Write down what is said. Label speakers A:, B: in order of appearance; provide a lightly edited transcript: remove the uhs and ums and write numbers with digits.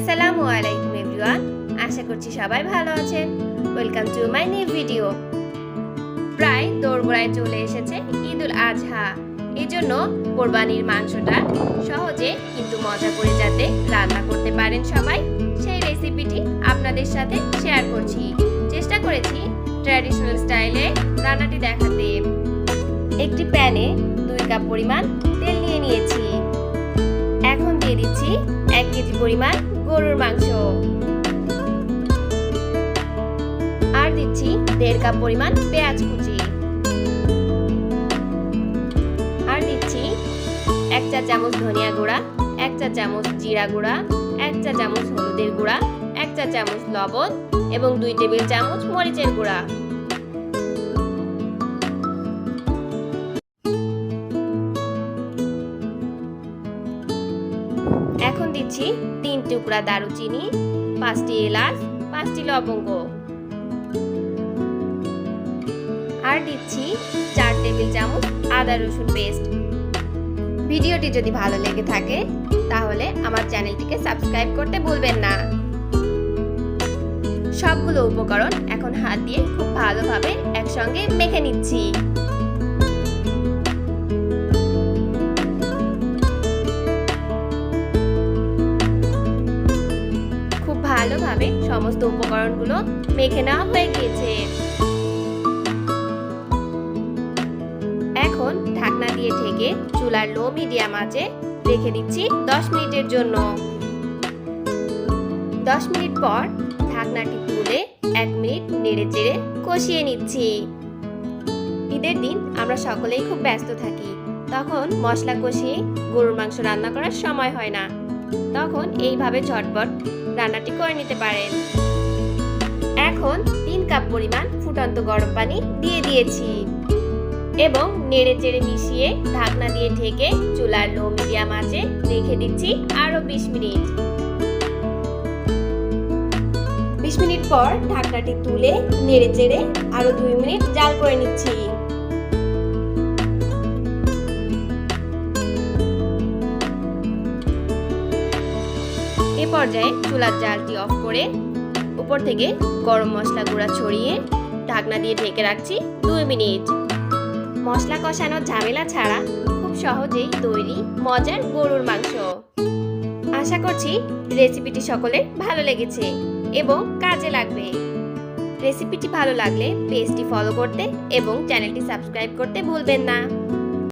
A: আসসালামু আলাইকুম এভরিওয়ান, আশা করছি সবাই ভালো আছেন। Welcome to my new video. প্রায় দোরগোড়ায় চলে এসেছে ঈদুল আজহা। এজন্য কোরবানির মাংসটা সহজে কিন্তু মজা করে যাতে রান্না করতে পারেন সবাই, সেই রেসিপিটি আপনাদের সাথে শেয়ার করছি। চেষ্টা করেছি ট্র্যাডিশনাল স্টাইলে রান্নাটি দেখাতে। একটি প্যানে 2 কাপ পরিমাণ তেল নিয়ে নিয়েছি। এখন দিয়ে দিচ্ছি 1 কেজি পরিমাণ গরুর মাংস, আর দিচ্ছি 1.5 কাপ পরিমাণ পেঁয়াজ কুচি, আর দিচ্ছি 1 চা চামচ ধনিয়া গুঁড়া, 1 চা চামচ জিরা গুঁড়া, 1 চা চামচ হলুদের গুঁড়া, 1 চা চামচ লবণ এবং 2 টেবিল চামচ মরিচের গুঁড়া। এখন দিচ্ছি 3 টুকরা দারুচিনি, 5টি এলাচ, 5টি লবঙ্গ, আর দিচ্ছি 4 টেবিল চামচ আদা রসুন পেস্ট। ভিডিওটি যদি ভালো লেগে থাকে তাহলে আমার চ্যানেলটিকে সাবস্ক্রাইব করতে ভুলবেন না। সবগুলো উপকরণ এখন হাত দিয়ে খুব ভালোভাবে একসঙ্গে মেখে নিচ্ছি। ভালোভাবে সমস্ত উপকরণগুলো মেখে নেওয়া হয়ে গিয়েছে। এখন ঢাকনা দিয়ে ঢেকে চুলার লো মিডিয়াম আঁচে রেখে দিচ্ছি 10 মিনিটের জন্য। 10 মিনিট পর ঢাকনাটি তুলে 1 মিনিট নেড়েচেড়ে কষিয়ে নিচ্ছি। ঈদের দিন আমরা সকলেই খুব ব্যস্ত থাকি, তখন মশলা কষিয়ে গরুর মাংস রান্না করার সময় হয় না। তখন এইভাবে ঝটপট রান্নাটি করে নিতে পারেন। এখন 3 কাপ পরিমাণ ফুটন্ত গরম পানি দিয়ে দিয়েছি এবং নেড়ে চেড়ে মিশিয়ে ঢাকনা দিয়ে ঢেকে চুলার লো মিডিয়াম আঁচে রেখে দিচ্ছি আরো 20 মিনিট। 20 মিনিট পর ঢাকনাটি তুলে নেড়ে চেড়ে আরো 2 মিনিট জাল করে নিচ্ছি। এ পর্যায়ে চুলার জালটি অফ করে উপর থেকে গরম মশলা গুঁড়া ছড়িয়ে ঢাকনা দিয়ে ঢেকে রাখছি 2 মিনিট। মশলা কষানোর ঝামেলা ছাড়া খুব সহজেই তৈরি মজার গরুর মাংস। আশা করছি রেসিপিটি সকলের ভালো লেগেছে এবং কাজে লাগবে। রেসিপিটি ভালো লাগলে পেজটি ফলো করতে এবং চ্যানেলটি সাবস্ক্রাইব করতে ভুলবেন না।